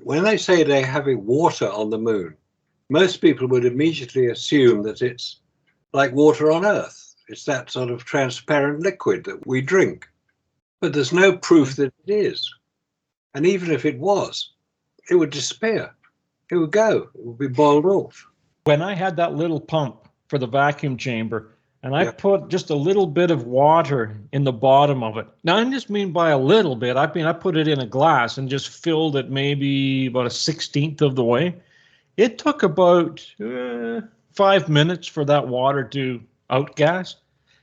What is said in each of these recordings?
When they say they're having water on the moon, most people would immediately assume that it's like water on Earth. It's that sort of transparent liquid that we drink. But there's no proof that it is. And even if it was, it would disappear. It would go. It would be boiled off. When I had that little pump for the vacuum chamber, and I put just a little bit of water in the bottom of it. Now, I just mean by a little bit. I mean, I put it in a glass and just filled it maybe about a 1/16 of the way. It took about 5 minutes for that water to outgas.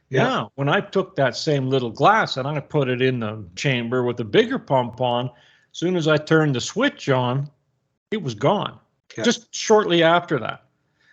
Yeah. Now, when I took that same little glass and I put it in the chamber with the bigger pump on, as soon as I turned the switch on, it was gone. Yeah. Just shortly after that.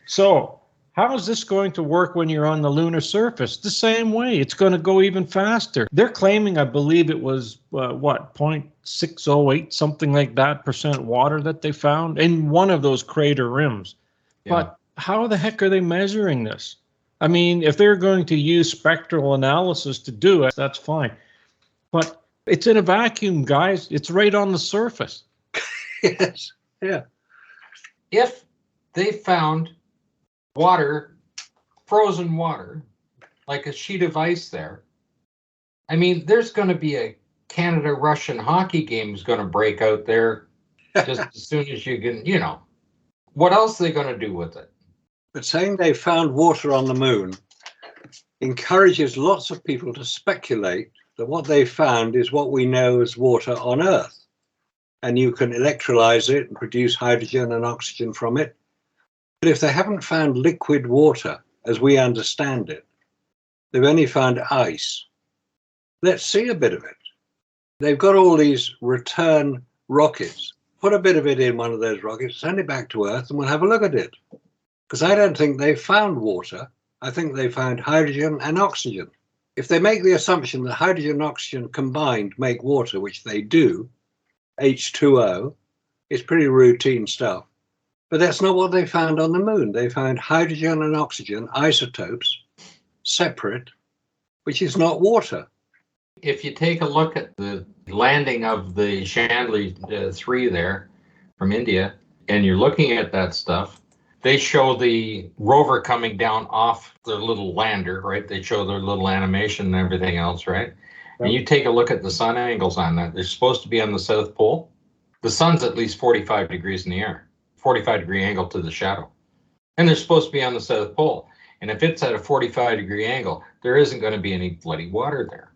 So how is this going to work when you're on the lunar surface? The same way. It's going to go even faster. They're claiming, I believe it was, 0.608, something like that, % water that they found in one of those crater rims. Yeah. But how the heck are they measuring this? I mean, if they're going to use spectral analysis to do it, that's fine. But it's in a vacuum, guys. It's right on the surface. Yes. Yeah. If they found water, frozen water, like a sheet of ice there, I mean, there's going to be a Canada-Russian hockey game is going to break out there just as soon as you can, you know. What else are they going to do with it? But saying they found water on the moon encourages lots of people to speculate that what they found is what we know as water on Earth. And you can electrolyze it and produce hydrogen and oxygen from it. But if they haven't found liquid water, as we understand it, they've only found ice. Let's see a bit of it. They've got all these return rockets. Put a bit of it in one of those rockets, send it back to Earth, and we'll have a look at it. Because I don't think they found water. I think they found hydrogen and oxygen. If they make the assumption that hydrogen and oxygen combined make water, which they do, H2O, it's pretty routine stuff. But that's not what they found on the moon. They found hydrogen and oxygen, isotopes, separate, which is not water. If you take a look at the landing of the Chandler 3 there from India, and you're looking at that stuff, they show the rover coming down off their little lander, right? They show their little animation and everything else, right? And you take a look at the sun angles on that. They're supposed to be on the South Pole. The sun's at least 45 degrees in the air, 45-degree angle to the shadow. And they're supposed to be on the South Pole. And if it's at a 45-degree angle, there isn't going to be any bloody water there.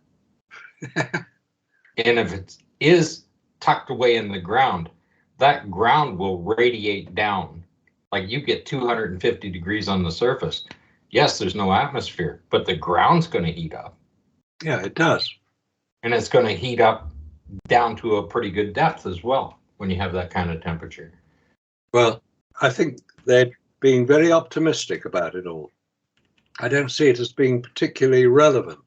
And if it is tucked away in the ground, that ground will radiate down. Like you get 250 degrees on the surface. Yes, there's no atmosphere, but the ground's going to heat up. Yeah, it does. And it's going to heat up down to a pretty good depth as well when you have that kind of temperature. Well, I think they're being very optimistic about it all. I don't see it as being particularly relevant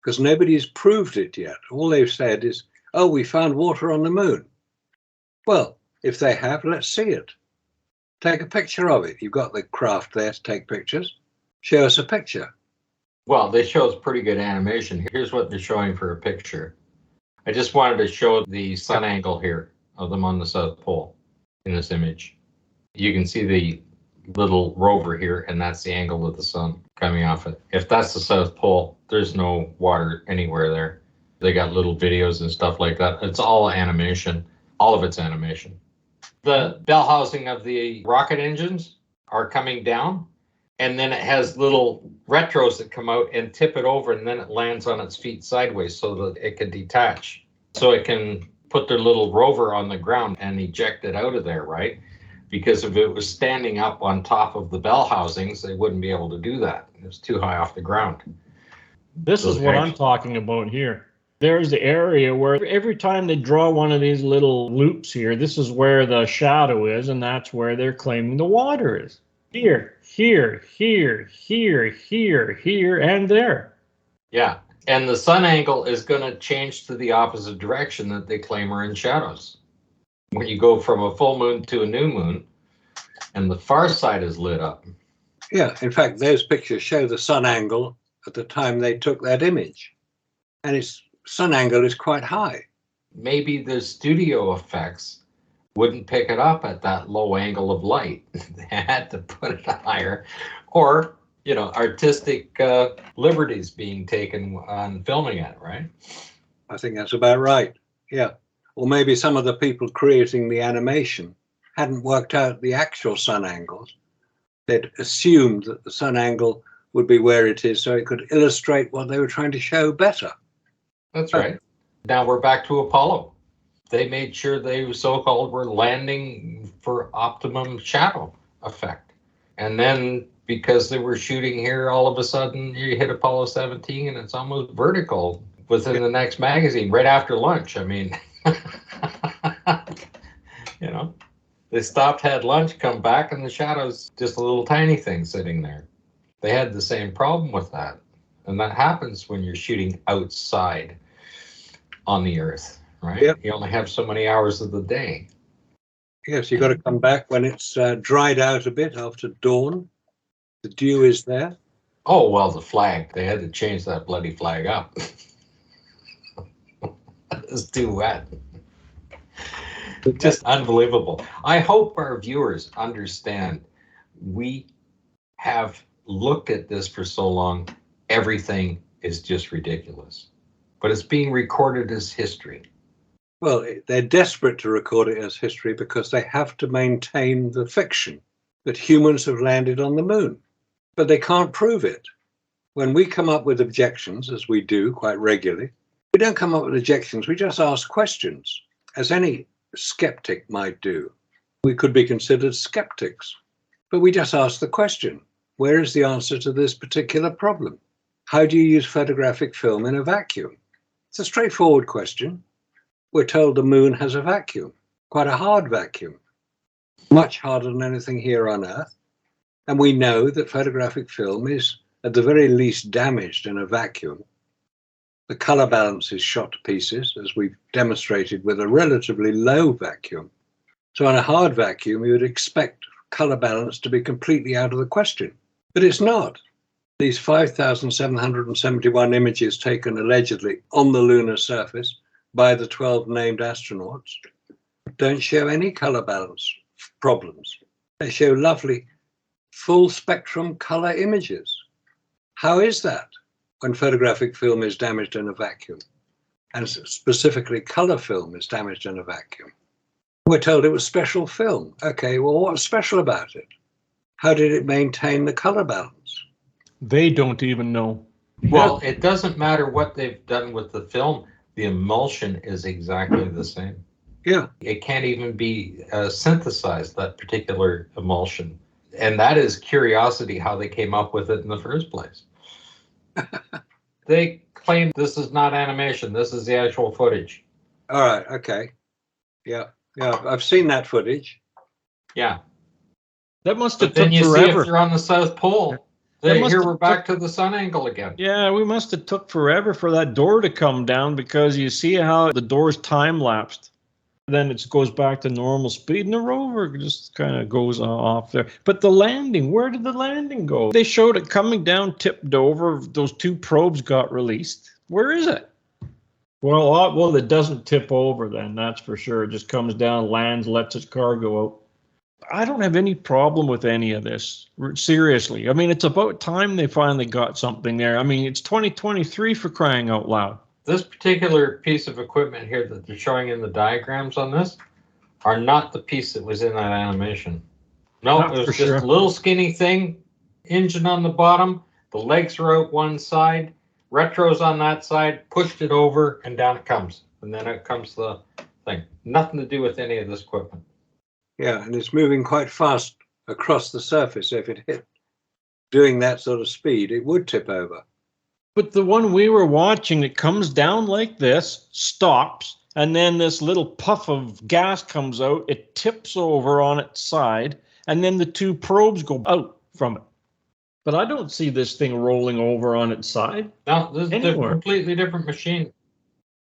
because nobody's proved it yet. All they've said is, oh, we found water on the moon. Well, if they have, let's see it. Take a picture of it. You've got the craft there to take pictures. Show us a picture. Well, they show us pretty good animation. Here's what they're showing for a picture. I just wanted to show the sun angle here of them on the South Pole in this image. You can see the little rover here, and that's the angle of the sun coming off it. If that's the South Pole, there's no water anywhere there. They got little videos and stuff like that. It's all animation. All of it's animation. The bell housing of the rocket engines are coming down, and then it has little retros that come out and tip it over, and then it lands on its feet sideways so that it can detach. So it can put their little rover on the ground and eject it out of there, right? Because if it was standing up on top of the bell housings, they wouldn't be able to do that. It was too high off the ground. This is what I'm talking about here. There's the area where every time they draw one of these little loops here, this is where the shadow is, and that's where they're claiming the water is. Here, here, here, here, here, here, and there. Yeah, and the sun angle is going to change to the opposite direction that they claim are in shadows. When you go from a full moon to a new moon, and the far side is lit up. Yeah, in fact, those pictures show the sun angle at the time they took that image. And its sun angle is quite high. Maybe the studio effects wouldn't pick it up at that low angle of light. They had to put it higher, or artistic liberties being taken on filming it, right? I think that's about right. Yeah. Or maybe some of the people creating the animation hadn't worked out the actual sun angles. They'd assumed that the sun angle would be where it is so it could illustrate what they were trying to show better. That's right. Now we're back to Apollo. They made sure they so-called were landing for optimum shadow effect. And then because they were shooting here, all of a sudden you hit Apollo 17 and it's almost vertical within the next magazine right after lunch. I mean, they stopped, had lunch, come back, and the shadow's just a little tiny thing sitting there. They had the same problem with that. And that happens when you're shooting outside on the Earth, right? Yep. You only have so many hours of the day. Yes, you've got to come back when it's dried out a bit after dawn. The dew is there. Oh, well, the flag. They had to change that bloody flag up. It's too wet. Just unbelievable. I hope our viewers understand we have looked at this for so long. Everything is just ridiculous. But it's being recorded as history. Well, they're desperate to record it as history because they have to maintain the fiction that humans have landed on the moon. But they can't prove it. When we come up with objections, as we do quite regularly, we don't come up with objections, we just ask questions, as any skeptic might do. We could be considered skeptics, but we just ask the question, where is the answer to this particular problem? How do you use photographic film in a vacuum? It's a straightforward question. We're told the moon has a vacuum, quite a hard vacuum, much harder than anything here on Earth. And we know that photographic film is at the very least damaged in a vacuum. The color balance is shot to pieces, as we've demonstrated with a relatively low vacuum. So on a hard vacuum, you would expect color balance to be completely out of the question, but it's not. These 5,771 images taken allegedly on the lunar surface by the 12 named astronauts don't show any color balance problems. They show lovely full spectrum color images. How is that when photographic film is damaged in a vacuum, and specifically color film is damaged in a vacuum? We're told it was special film. Okay, well, what's special about it? How did it maintain the color balance? They don't even know. Well, it doesn't matter what they've done with the film. The emulsion is exactly the same. Yeah. It can't even be synthesized, that particular emulsion. And that is curiosity how they came up with it in the first place. They claim this is not animation. This is the actual footage. All right. Okay. Yeah. I've seen that footage. Yeah. That must But have then took you forever. see if you're on the South Pole, That must here have we're back to the sun angle again. Yeah, we must have took forever for that door to come down, because you see how the door's time lapsed. Then it goes back to normal speed and the rover just kind of goes off there. But the landing, where did the landing go? They showed it coming down, tipped over. Those two probes got released. Where is it? Well, it doesn't tip over then, that's for sure. It just comes down, lands, lets its cargo out. I don't have any problem with any of this, seriously. I mean, it's about time they finally got something there. I mean, it's 2023 for crying out loud. This particular piece of equipment here that they're showing in the diagrams on this are not the piece that was in that animation. No, Not it was for just sure. a little skinny thing, engine on the bottom, the legs are out one side, retro's on that side, pushed it over, and down it comes. And then it comes the thing. Nothing to do with any of this equipment. Yeah, and it's moving quite fast across the surface. If it hit doing that sort of speed, it would tip over. But the one we were watching, it comes down like this, stops, and then this little puff of gas comes out. It tips over on its side, and then the two probes go out from it. But I don't see this thing rolling over on its side. No, this is a Anywhere. completely different machine.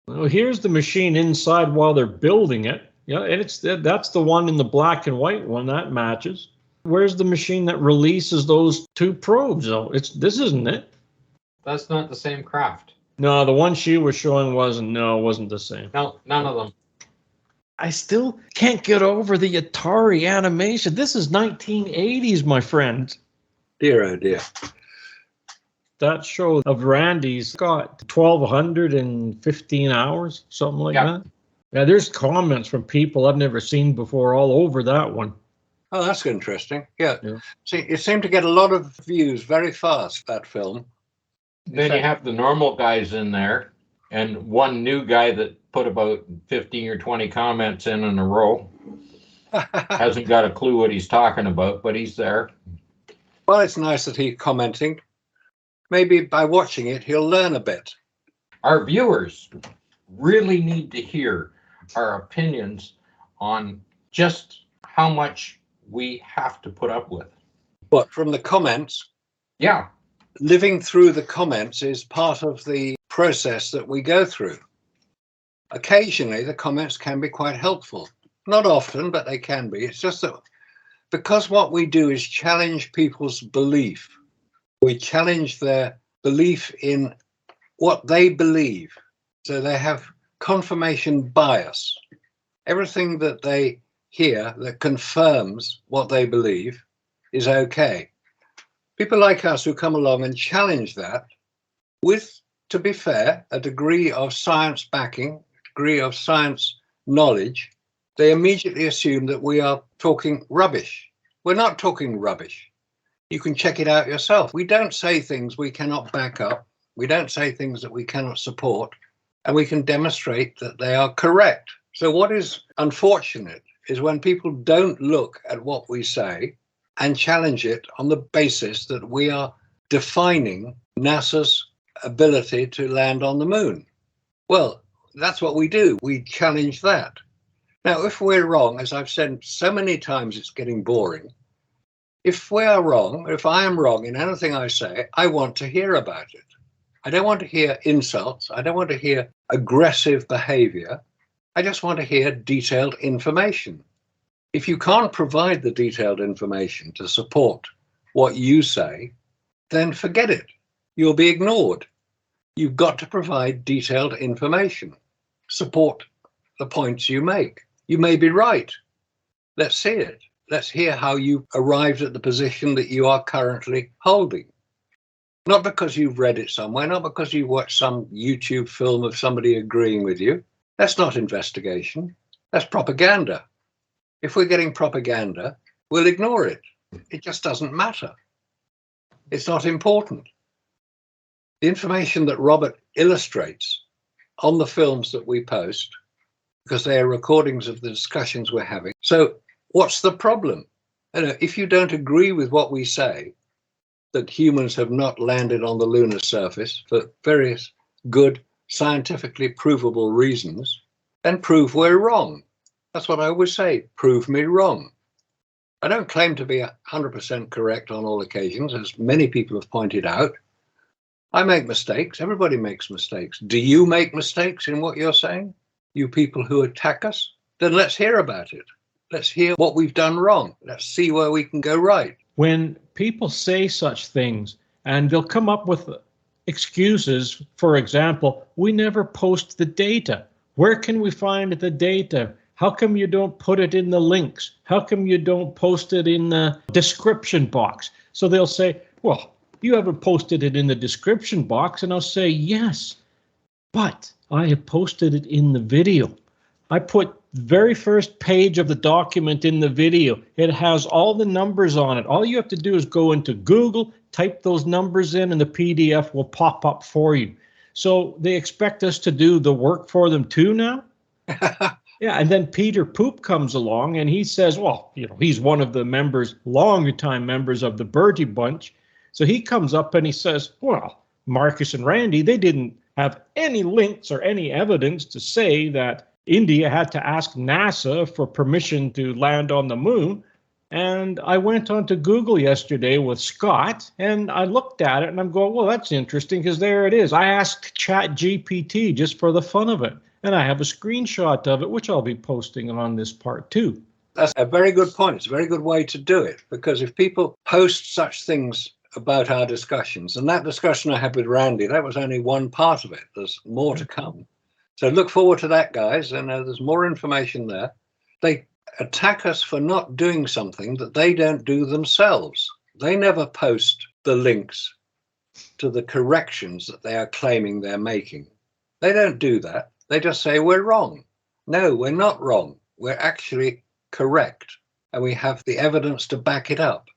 Well, here's the machine inside while they're building it. Yeah, and that's the one in the black and white one that matches. Where's the machine that releases those two probes? Oh, this isn't it. That's not the same craft. No, the one she was showing wasn't the same. No, none of them. I still can't get over the Atari animation. This is 1980s, my friend. Dear, oh dear. That show of Randy's got 1,215 hours, something like that. Yeah, there's comments from people I've never seen before all over that one. Oh, that's interesting. Yeah. Yeah. See, it seemed to get a lot of views very fast, that film. Then you have the normal guys in there, and one new guy that put about 15 or 20 comments in a row. Hasn't got a clue what he's talking about, but he's there. Well, it's nice that he's commenting. Maybe by watching it, he'll learn a bit. Our viewers really need to hear our opinions on just how much we have to put up with. But from the comments? Yeah. Living through the comments is part of the process that we go through. Occasionally, the comments can be quite helpful. Not often, but they can be. It's just that because what we do is challenge people's belief. We challenge their belief in what they believe. So they have confirmation bias. Everything that they hear that confirms what they believe is okay. People like us who come along and challenge that with, to be fair, a degree of science backing, a degree of science knowledge, they immediately assume that we are talking rubbish. We're not talking rubbish. You can check it out yourself. We don't say things we cannot back up. We don't say things that we cannot support, and we can demonstrate that they are correct. So what is unfortunate is when people don't look at what we say and challenge it on the basis that we are defining NASA's ability to land on the moon. Well, that's what we do. We challenge that. Now, if we're wrong, as I've said so many times, it's getting boring. If we are wrong, if I am wrong in anything I say, I want to hear about it. I don't want to hear insults. I don't want to hear aggressive behavior. I just want to hear detailed information. If you can't provide the detailed information to support what you say, then forget it. You'll be ignored. You've got to provide detailed information. Support the points you make. You may be right. Let's see it. Let's hear how you arrived at the position that you are currently holding. Not because you've read it somewhere, not because you watched some YouTube film of somebody agreeing with you. That's not investigation. That's propaganda. If we're getting propaganda, we'll ignore it. It just doesn't matter. It's not important. The information that Robert illustrates on the films that we post, because they are recordings of the discussions we're having. So what's the problem? If you don't agree with what we say, that humans have not landed on the lunar surface for various good, scientifically provable reasons, then prove we're wrong. That's what I always say, prove me wrong. I don't claim to be 100% correct on all occasions, as many people have pointed out. I make mistakes, everybody makes mistakes. Do you make mistakes in what you're saying? You people who attack us? Then let's hear about it. Let's hear what we've done wrong. Let's see where we can go right. When people say such things, and they'll come up with excuses, for example, we never post the data. Where can we find the data? How come you don't put it in the links? How come you don't post it in the description box? So they'll say, well, you haven't posted it in the description box. And I'll say, yes, but I have posted it in the video. I put the very first page of the document in the video. It has all the numbers on it. All you have to do is go into Google, type those numbers in, and the PDF will pop up for you. So they expect us to do the work for them too now? Yeah, and then Peter Poop comes along and he says, well, he's one of the members, longer time members of the Bertie Bunch. So he comes up and he says, well, Marcus and Randy, they didn't have any links or any evidence to say that India had to ask NASA for permission to land on the moon. And I went onto Google yesterday with Scott and I looked at it and I'm going, well, that's interesting because there it is. I asked ChatGPT just for the fun of it. And I have a screenshot of it, which I'll be posting on this part too. That's a very good point. It's a very good way to do it, because if people post such things about our discussions, and that discussion I had with Randy, that was only one part of it. There's more to come. So look forward to that, guys. And there's more information there. They attack us for not doing something that they don't do themselves. They never post the links to the corrections that they are claiming they're making. They don't do that. They just say we're wrong. No, we're not wrong. We're actually correct. And we have the evidence to back it up.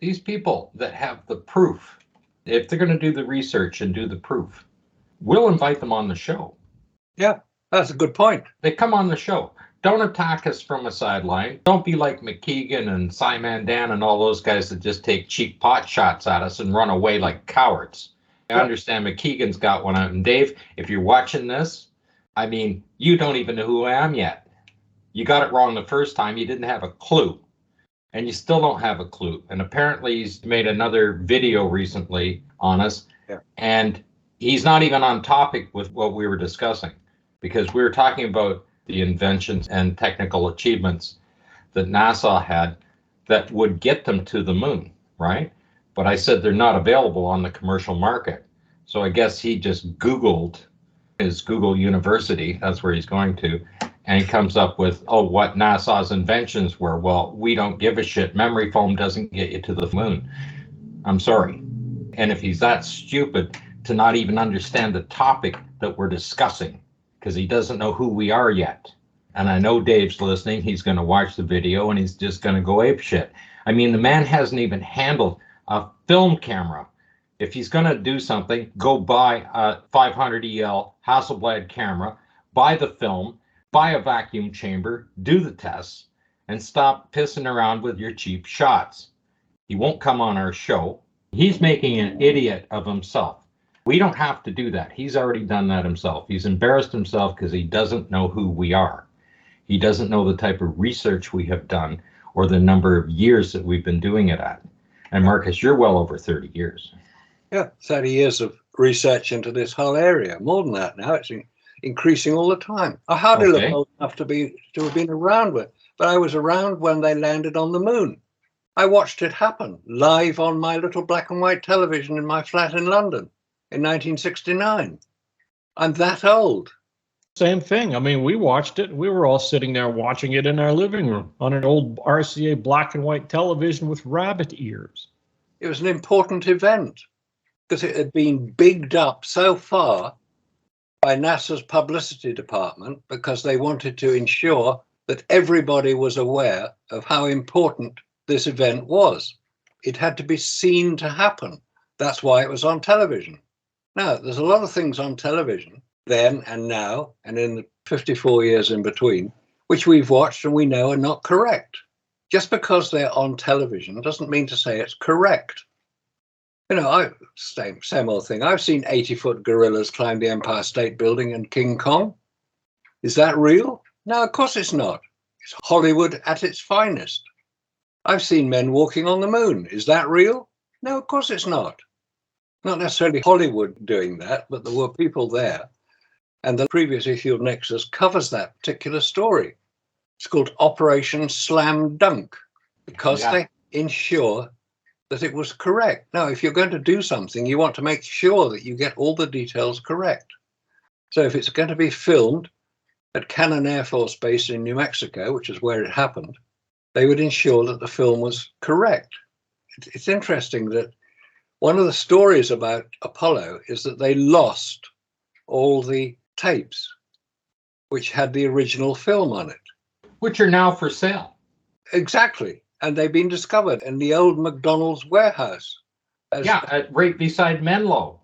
These people that have the proof, if they're going to do the research and do the proof, we'll invite them on the show. Yeah, that's a good point. They come on the show. Don't attack us from a sideline. Don't be like McKeegan and Simon Dan and all those guys that just take cheap pot shots at us and run away like cowards. I understand McKeegan's got one out. And Dave, if you're watching this, I mean, you don't even know who I am yet. You got it wrong the first time. You didn't have a clue. And you still don't have a clue. And apparently he's made another video recently on us. Yeah. And he's not even on topic with what we were discussing, because we were talking about the inventions and technical achievements that NASA had that would get them to the moon, right? But I said they're not available on the commercial market. So I guess he just Googled his Google University, that's where he's going to, and he comes up with, oh, what NASA's inventions were. Well, we don't give a shit. Memory foam doesn't get you to the moon. I'm sorry. And if he's that stupid to not even understand the topic that we're discussing, because he doesn't know who we are yet. And I know Dave's listening. He's going to watch the video and he's just going to go apeshit. I mean, the man hasn't even handled a film camera. If he's going to do something, go buy a 500 EL Hasselblad camera, buy the film, buy a vacuum chamber, do the tests, and stop pissing around with your cheap shots. He won't come on our show. He's making an idiot of himself. We don't have to do that. He's already done that himself. He's embarrassed himself because he doesn't know who we are. He doesn't know the type of research we have done or the number of years that we've been doing it at. And Marcus, you're well over 30 years. Yeah, 30 years of research into this whole area. More than that now. It's increasing all the time. I hardly look old enough to have been around with, but I was around when they landed on the moon. I watched it happen live on my little black and white television in my flat in London in 1969. I'm that old. Same thing. I mean, we watched it. We were all sitting there watching it in our living room on an old RCA black and white television with rabbit ears. It was an important event because it had been bigged up so far by NASA's publicity department because they wanted to ensure that everybody was aware of how important this event was. It had to be seen to happen. That's why it was on television. Now, there's a lot of things on television then and now and in the 54 years in between, which we've watched and we know are not correct. Just because they're on television doesn't mean to say it's correct. You know, same old thing. I've seen 80-foot gorillas climb the Empire State Building and King Kong. Is that real? No, of course it's not. It's Hollywood at its finest. I've seen men walking on the moon. Is that real? No, of course it's not. Not necessarily Hollywood doing that, but there were people there. And the previous issue of Nexus covers that particular story. It's called Operation Slam Dunk, because they ensure that it was correct. Now, if you're going to do something, you want to make sure that you get all the details correct. So if it's going to be filmed at Cannon Air Force Base in New Mexico, which is where it happened, they would ensure that the film was correct. It's interesting that one of the stories about Apollo is that they lost all the tapes which had the original film on it. Which are now for sale. Exactly. And they've been discovered in the old McDonald's warehouse. Right beside Menlo.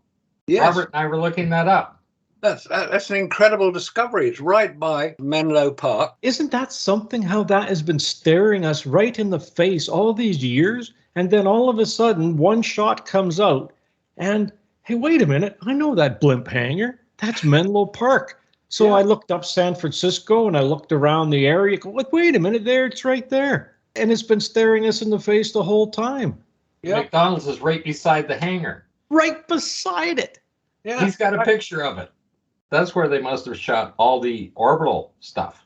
Yes. Robert and I were looking that up. That's an incredible discovery. It's right by Menlo Park. Isn't that something, how that has been staring us right in the face all these years? And then all of a sudden, one shot comes out and, hey, wait a minute, I know that blimp hangar. That's Menlo Park. So I looked up San Francisco and I looked around the area. Like, wait a minute, there, it's right there. And it's been staring us in the face the whole time. Yeah. McDonald's is right beside the hangar. Right beside it. Yeah. He's got a picture of it. That's where they must have shot all the orbital stuff.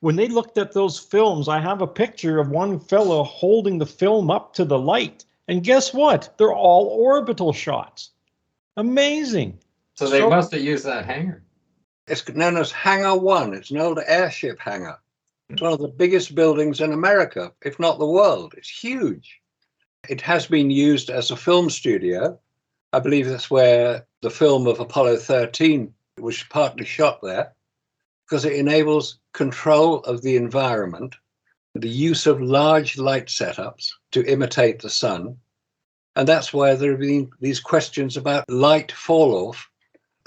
When they looked at those films, I have a picture of one fellow holding the film up to the light. And guess what? They're all orbital shots. Amazing. So they must have used that hangar. It's known as Hangar 1. It's an old airship hangar. It's one of the biggest buildings in America, if not the world. It's huge. It has been used as a film studio. I believe that's where the film of Apollo 13 was partly shot there, because it enables control of the environment, the use of large light setups to imitate the sun. And that's where there have been these questions about light fall-off,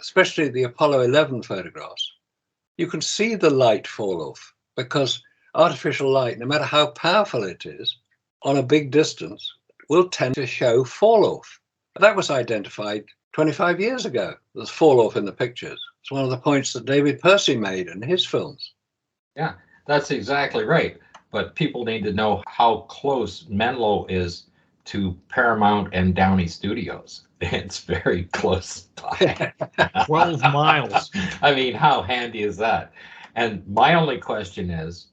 especially the Apollo 11 photographs. You can see the light fall-off because artificial light, no matter how powerful it is, on a big distance, will tend to show fall-off. That was identified 25 years ago. There's fall-off in the pictures. It's one of the points that David Percy made in his films. Yeah, that's exactly right. But people need to know how close Menlo is to Paramount and Downey Studios. It's very close by. 12 miles. I mean, how handy is that? And my only question is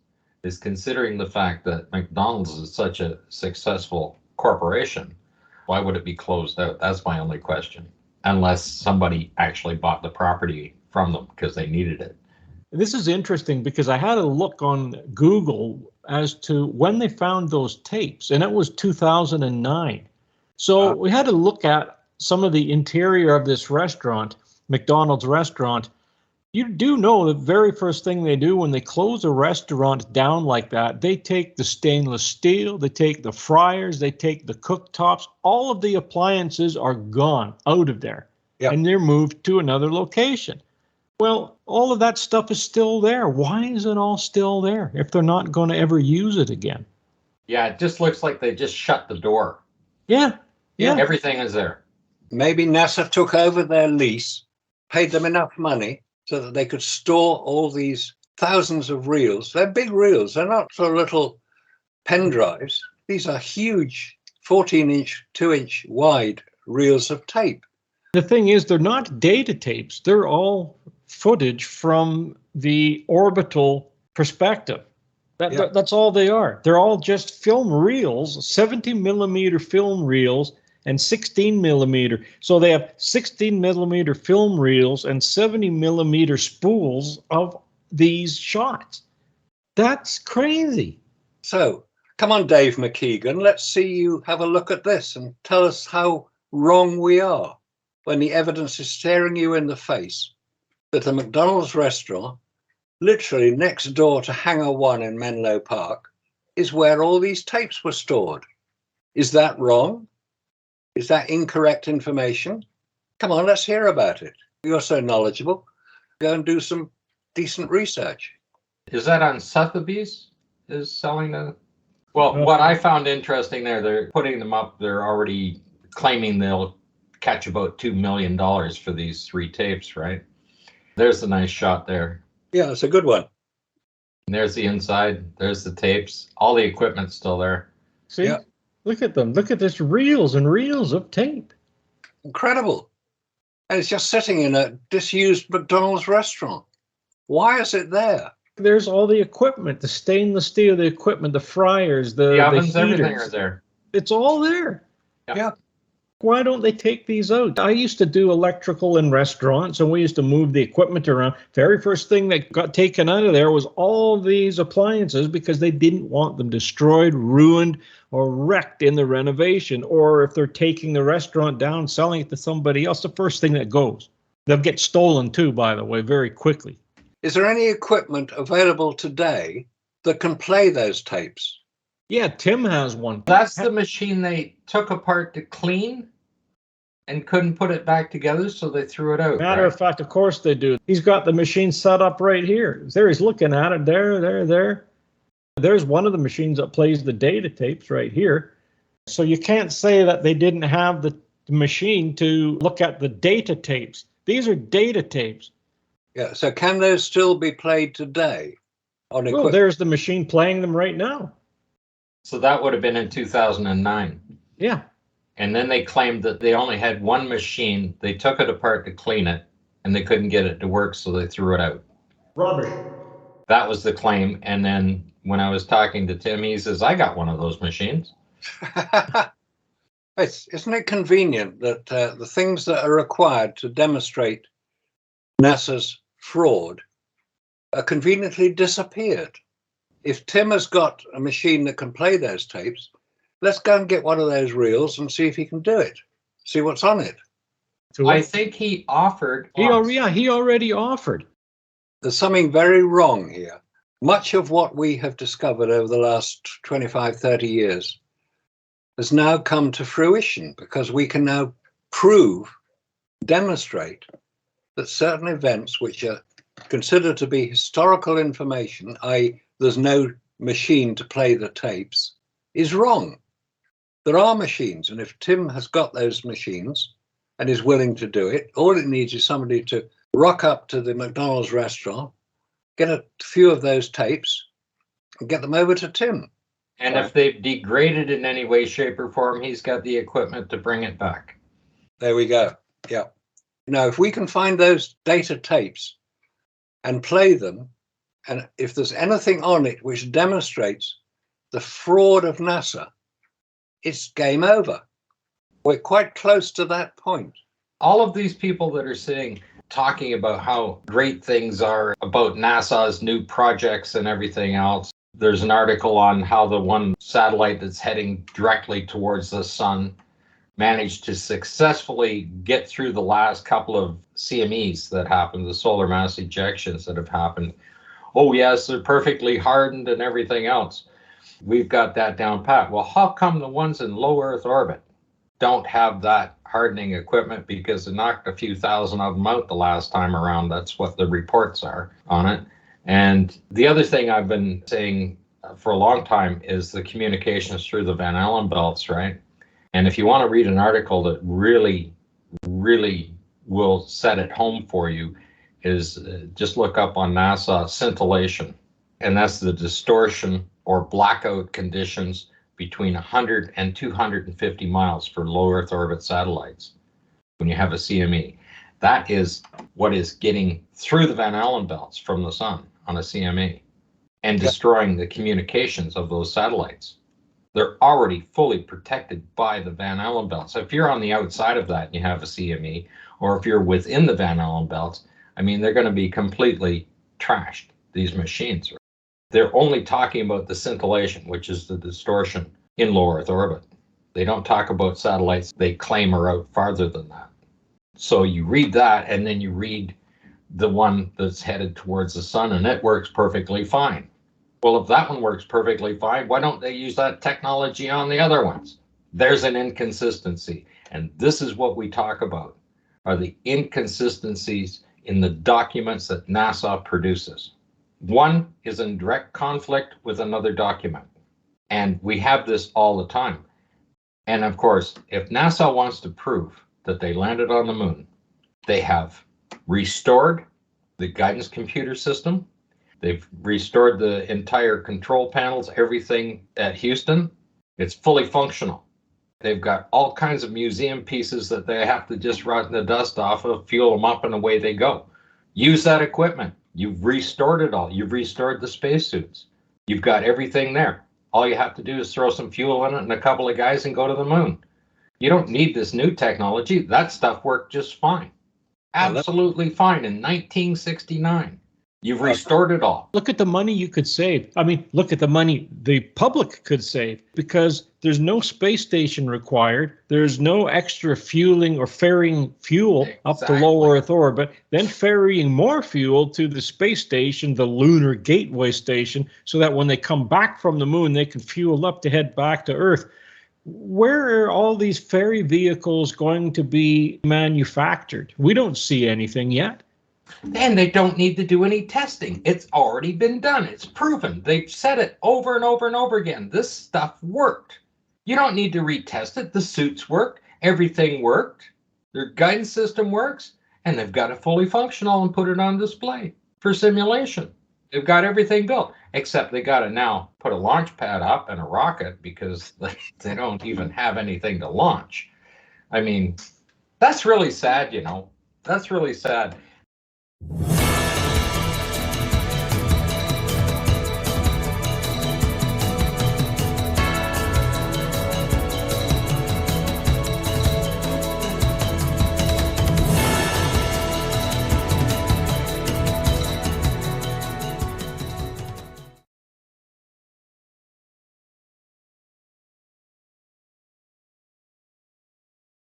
considering the fact that McDonald's is such a successful corporation, why would it be closed out? That's my only question. Unless somebody actually bought the property from them because they needed it. This is interesting because I had a look on Google as to when they found those tapes, and it was 2009. So we had to look at some of the interior of this restaurant, McDonald's restaurant. You do know the very first thing they do when they close a restaurant down like that, they take the stainless steel, they take the fryers, they take the cooktops, all of the appliances are gone out of there. Yep. And they're moved to another location. Well, all of that stuff is still there. Why is it all still there if they're not going to ever use it again? Yeah, it just looks like they just shut the door. Yeah. Everything is there. Maybe NASA took over their lease, paid them enough money so that they could store all these thousands of reels. They're big reels. They're not sort of little pen drives. These are huge 14-inch, 2-inch wide reels of tape. The thing is, they're not data tapes. They're all footage from the orbital perspective. That's all they are. They're all just film reels, 70 millimeter film reels and 16 millimeter. So they have 16 millimeter film reels and 70 millimeter spools of these shots. That's crazy. So come on, Dave McKeegan, let's see you have a look at this and tell us how wrong we are when the evidence is staring you in the face that the McDonald's restaurant, literally next door to Hangar 1 in Menlo Park, is where all these tapes were stored. Is that wrong? Is that incorrect information? Come on, let's hear about it. You're so knowledgeable. Go and do some decent research. Is that on Sotheby's is selling the... Well, what I found interesting there, they're putting them up. They're already claiming they'll catch about $2 million for these 3 tapes, right? There's a nice shot there. Yeah, it's a good one. And there's the inside. There's the tapes. All the equipment's still there. See? Yeah. Look at them. Look at this reels and reels of tape. Incredible. And it's just sitting in a disused McDonald's restaurant. Why is it there? There's all the equipment, the stainless steel, the equipment, the fryers, the ovens, the heaters. Everything are there. It's all there. Yeah. Why don't they take these out? I used to do electrical in restaurants, and we used to move the equipment around. Very first thing that got taken out of there was all these appliances because they didn't want them destroyed, ruined, or wrecked in the renovation. Or if they're taking the restaurant down, selling it to somebody else, the first thing that goes. They'll get stolen too, by the way, very quickly. Is there any equipment available today that can play those tapes? Yeah, Tim has one. That's the machine they took apart to clean and couldn't put it back together, so they threw it out. Matter of fact, of course they do. He's got the machine set up right here. There he's looking at it. There. There's one of the machines that plays the data tapes right here. So you can't say that they didn't have the machine to look at the data tapes. These are data tapes. Yeah, so can those still be played today on equipment? Well, there's the machine playing them right now. So that would have been in 2009. Yeah. And then they claimed that they only had one machine. They took it apart to clean it, and they couldn't get it to work, so they threw it out. Rubbish. That was the claim. And then when I was talking to Tim, he says, I got one of those machines. Isn't it convenient that the things that are required to demonstrate NASA's fraud conveniently disappeared. If Tim has got a machine that can play those tapes, let's go and get one of those reels and see if he can do it. See what's on it. I think he offered. He already offered. There's something very wrong here. Much of what we have discovered over the last 25, 30 years has now come to fruition because we can now demonstrate that certain events which are considered to be historical information, i.e. there's no machine to play the tapes, is wrong. There are machines, and if Tim has got those machines and is willing to do it, all it needs is somebody to rock up to the McDonald's restaurant, get a few of those tapes, and get them over to Tim. And if they've degraded in any way, shape, or form, he's got the equipment to bring it back. There we go. Yeah. Now, if we can find those data tapes and play them, and if there's anything on it which demonstrates the fraud of NASA, it's game over. We're quite close to that point. All of these people that are sitting talking about how great things are about NASA's new projects and everything else. There's an article on how the one satellite that's heading directly towards the sun managed to successfully get through the last couple of CMEs that happened, the solar mass ejections that have happened. Oh yes, they're perfectly hardened and everything else. We've got that down pat. Well, how come the ones in low Earth orbit don't have that hardening equipment? Because they knocked a few thousand of them out the last time around. That's what the reports are on it. And the other thing I've been saying for a long time is the communications through the Van Allen belts, right? And if you want to read an article that really, really will set it home for you, is just look up on NASA scintillation. And that's the distortion or blackout conditions between 100 and 250 miles for low Earth orbit satellites when you have a CME. That is what is getting through the Van Allen belts from the sun on a CME and destroying the communications of those satellites. They're already fully protected by the Van Allen belts. So if you're on the outside of that and you have a CME, or if you're within the Van Allen belts, I mean, they're going to be completely trashed, these machines. They're only talking about the scintillation, which is the distortion in low Earth orbit. They don't talk about satellites they claim are out farther than that. So you read that, and then you read the one that's headed towards the sun, and it works perfectly fine. Well, if that one works perfectly fine, why don't they use that technology on the other ones? There's an inconsistency. And this is what we talk about, are the inconsistencies in the documents that NASA produces. One is in direct conflict with another document. And we have this all the time. And of course, if NASA wants to prove that they landed on the moon, they have restored the guidance computer system. They've restored the entire control panels, everything at Houston. It's fully functional. They've got all kinds of museum pieces that they have to just rot the dust off of, fuel them up, and away they go. Use that equipment. You've restored it all. You've restored the spacesuits. You've got everything there. All you have to do is throw some fuel in it and a couple of guys and go to the moon. You don't need this new technology. That stuff worked just fine. Absolutely fine in 1969. You've restored it all. Look at the money you could save. I mean, look at the money the public could save, because there's no space station required. There's no extra fueling or ferrying fuel up to low Earth orbit, then ferrying more fuel to the space station, the lunar gateway station, so that when they come back from the moon, they can fuel up to head back to Earth. Where are all these ferry vehicles going to be manufactured? We don't see anything yet. And they don't need to do any testing. It's already been done. It's proven. They've said it over and over and over again. This stuff worked. You don't need to retest it. The suits work. Everything worked. Their guidance system works. And they've got it fully functional and put it on display for simulation. They've got everything built, except they got to now put a launch pad up and a rocket because they don't even have anything to launch. I mean, that's really sad, you know. That's really sad.